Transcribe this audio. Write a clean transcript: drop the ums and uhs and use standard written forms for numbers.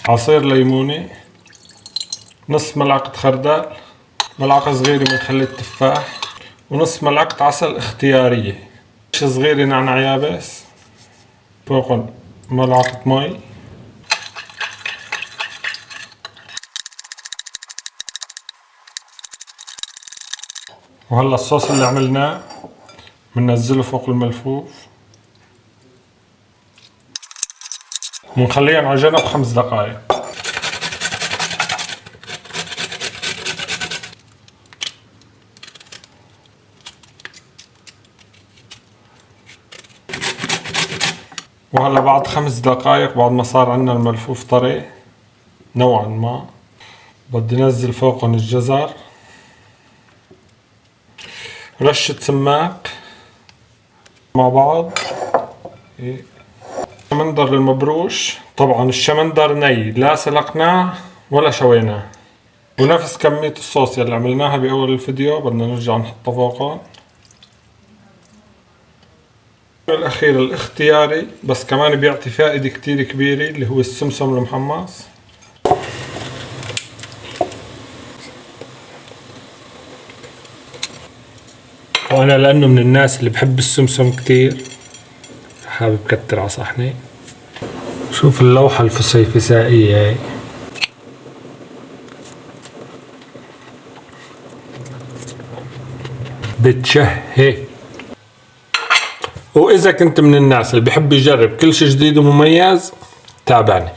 عصير ليمونة، نص ملعقة خردل، ملعقة صغيرة من خل التفاح، ونص ملعقة عسل اختيارية، صغيرة نعناع يابس، فوق ملعقة مي، وهلا الصوص اللي عملناه بننزله فوق الملفوف ونخليه على جنب 5 دقائق. وهلا بعد 5 دقائق بعد ما صار عندنا الملفوف طري نوعا ما، بدي نزل فوقهم الجزر، رشة سماق مع بعض، الشمندر المبروش، طبعا الشمندر ني لا سلقناه ولا شويناه، ونفس كمية الصوص اللي عملناها بأول الفيديو بدنا نرجع نحطه فوقه. الأخير الاختياري بس كمان بيعطي فائدة كتير كبيرة اللي هو السمسم المحمص. وأنا لأنه من الناس اللي بحب السمسم كتير حابب كتر على صحني. شوف اللوحة الفسيفسائية هاي، بتشهي. وإذا كنت من الناس اللي بحب يجرب كل شي جديد ومميز تابعني.